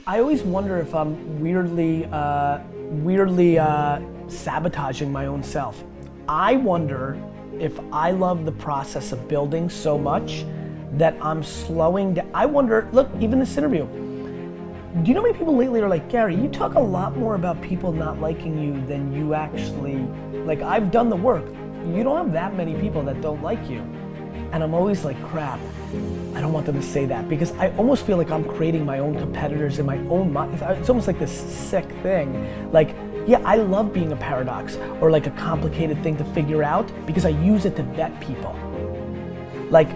I always wonder if I'm weirdly sabotaging my own self. I wonder if I love the process of building so much that I'm slowing down. I wonder, look, even this interview, do you know how many people lately are like, Gary, you talk a lot more about people not liking you than you actually, like, I've done the work. You don't have that many people that don't like you. And I'm always like, crap, I don't want them to say that, because I almost feel like I'm creating my own competitors in my own mind. It's almost like this sick thing. Like, yeah, I love being a paradox or like a complicated thing to figure out because I use it to vet people. Like,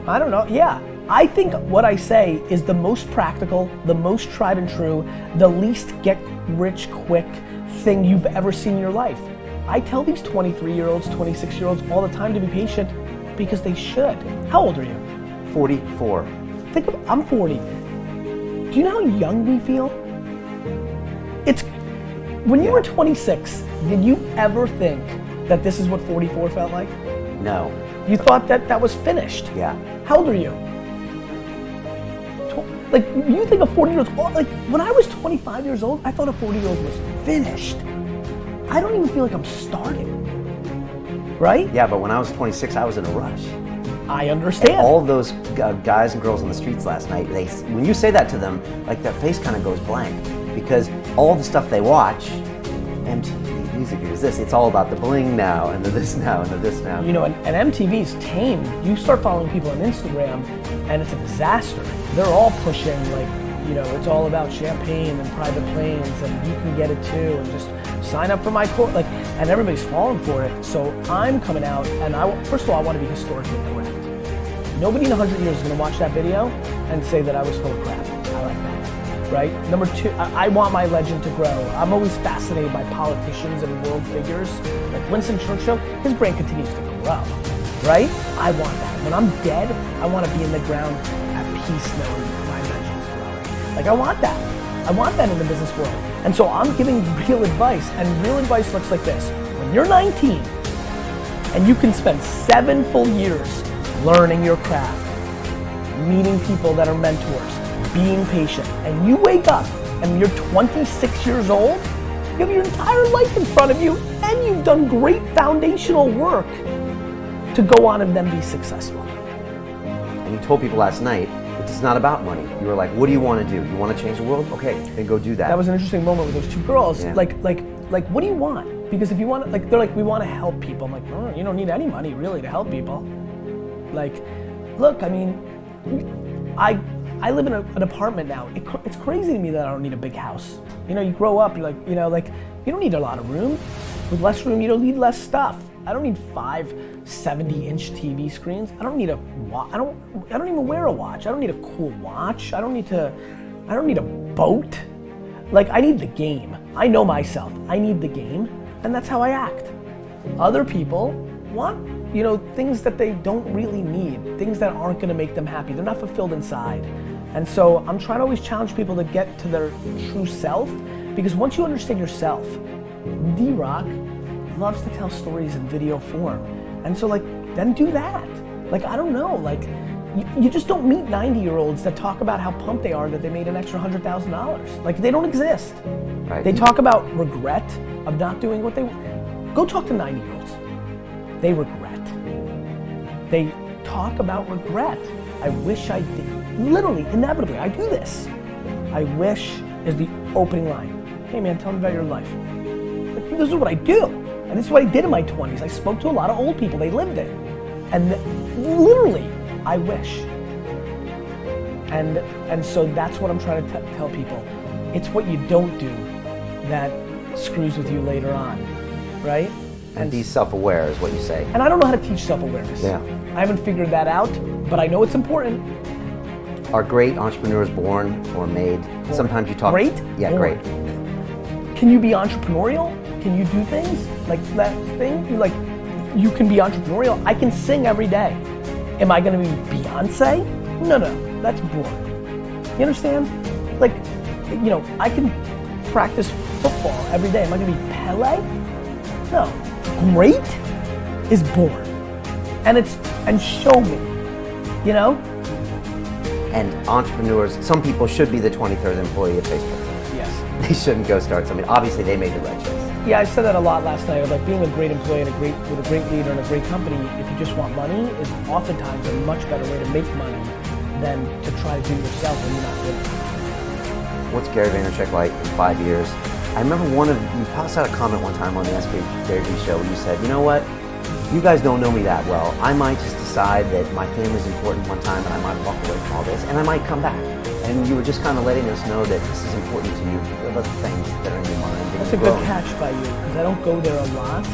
I don't know, yeah. I think what I say is the most practical, the most tried and true, the least get rich quick thing you've ever seen in your life. I tell these 23-year-olds, 26-year-olds all the time to be patient because they should. How old are you? 44. I'm 40. Do you know how young we feel? When you were 26, did you ever think that this is what 44 felt like? No. You thought that was finished? Yeah. How old are you? Like, you think a 40-year-old, like, when I was 25 years old, I thought a 40-year-old was finished. I don't even feel like I'm starting, right? Yeah, but when I was 26, I was in a rush. I understand. And all of those guys and girls on the streets last night, when you say that to them, like, their face kind of goes blank, because all the stuff they watch, MTV, music is this, it's all about the bling now, and the this now, and the this now. You know, and MTV's tame. You start following people on Instagram, and it's a disaster. They're all pushing, like, you know, it's all about champagne and private planes, and you can get it too, and just sign up for my course, like, and everybody's falling for it. So I'm coming out, and first of all, I want to be historically correct. Nobody in 100 years is going to watch that video and say that I was full of crap. I like that, right? Number two, I want my legend to grow. I'm always fascinated by politicians and world figures. Like Winston Churchill, his brain continues to grow, right? I want that. When I'm dead, I want to be in the ground at peace knowing my legend's growing. Like, I want that. I want that in the business world. And so I'm giving real advice, and real advice looks like this. When you're 19, and you can spend 7 full years learning your craft, meeting people that are mentors, being patient, and you wake up and you're 26 years old, you have your entire life in front of you, and you've done great foundational work to go on and then be successful. And you told people last night, it's not about money. You were like, what do you want to do? You want to change the world? Okay, then go do that. That was an interesting moment with those two girls. Yeah. Like, what do you want? Because if you want, like, they're like, we want to help people. I'm like, oh, you don't need any money really to help people. Like, look, I mean, I live in an apartment now. It's crazy to me that I don't need a big house. You know, you grow up, you're like, you know, like, you don't need a lot of room. With less room, you don't need less stuff. I don't need 5 70-inch TV screens. I don't need a watch. I don't even wear a watch. I don't need a cool watch. I don't need a boat. Like, I need the game. I know myself. I need the game, and that's how I act. Other people want, you know, things that they don't really need, things that aren't gonna make them happy. They're not fulfilled inside. And so I'm trying to always challenge people to get to their true self, because once you understand yourself, D-Rock loves to tell stories in video form. And so, like, then do that. Like, I don't know, like, you just don't meet 90-year-olds that talk about how pumped they are that they made an extra $100,000. Like, they don't exist. Right. They talk about regret of not doing what they want. Go talk to 90-year-olds. They regret. They talk about regret. I wish I did. Literally, inevitably, I do this. I wish is the opening line. Hey man, tell me about your life. Like, this is what I do. And this is what I did in my 20s. I spoke to a lot of old people, they lived it. And literally, I wish. And so that's what I'm trying to tell people. It's what you don't do that screws with you later on, right? And be self-aware is what you say. And I don't know how to teach self-awareness. Yeah. I haven't figured that out, but I know it's important. Are great entrepreneurs born or made? Sometimes you talk. Great? Yeah, Born. great. Can you be entrepreneurial? Can you do things? Like that thing? Like, you can be entrepreneurial. I can sing every day. Am I gonna be Beyonce? No, that's boring. You understand? Like, you know, I can practice football every day. Am I gonna be Pele? No. Great is born. And show me, you know? And entrepreneurs, some people should be the 23rd employee at Facebook. Yes. They shouldn't go start something. Obviously, they made the right choice. Yeah, I said that a lot last night. Like being a great employee and with a great leader and a great company, if you just want money, is oftentimes a much better way to make money than to try to do it yourself when you're not good at it. What's Gary Vaynerchuk like in 5 years? I remember you passed out a comment one time on the Garyvee show where you said, you know what? You guys don't know me that well. I might just decide that my family's important one time and I might walk away from all this and I might come back. And you were just kind of letting us know that this is important to you. What are the things that are in your mind? That's a good catch by you, because I don't go there a lot.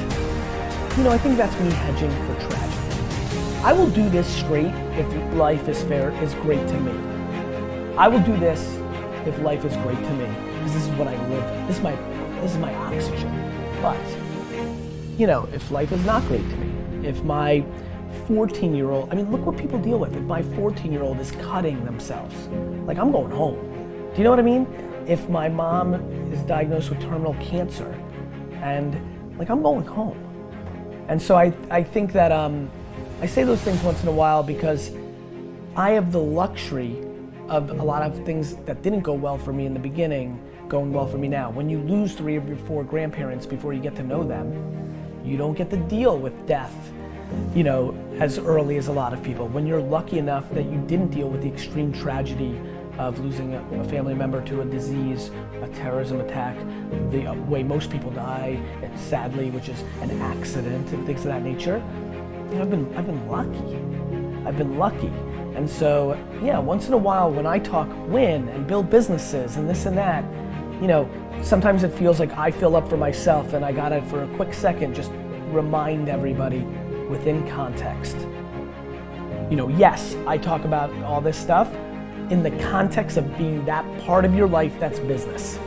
You know, I think that's me hedging for tragedy. I will do this straight if life is great to me. I will do this if life is great to me, because this is what I live. This is my oxygen. But, you know, if life is not great to me, if my 14-year-old, I mean, look what people deal with. If my 14-year-old is cutting themselves, like, I'm going home. Do you know what I mean? If my mom is diagnosed with terminal cancer, and like, I'm going home. And so I think that I say those things once in a while because I have the luxury of a lot of things that didn't go well for me in the beginning going well for me now. When you lose 3 of your 4 grandparents before you get to know them, you don't get to deal with death, you know, as early as a lot of people. When you're lucky enough that you didn't deal with the extreme tragedy of losing a family member to a disease, a terrorism attack, the way most people die, sadly, which is an accident and things of that nature. You know, I've been lucky. I've been lucky. And so, yeah, once in a while when I talk win and build businesses and this and that, you know, sometimes it feels like I fill up for myself and I gotta, for a quick second, just remind everybody within context. You know, yes, I talk about all this stuff in the context of being that part of your life that's business.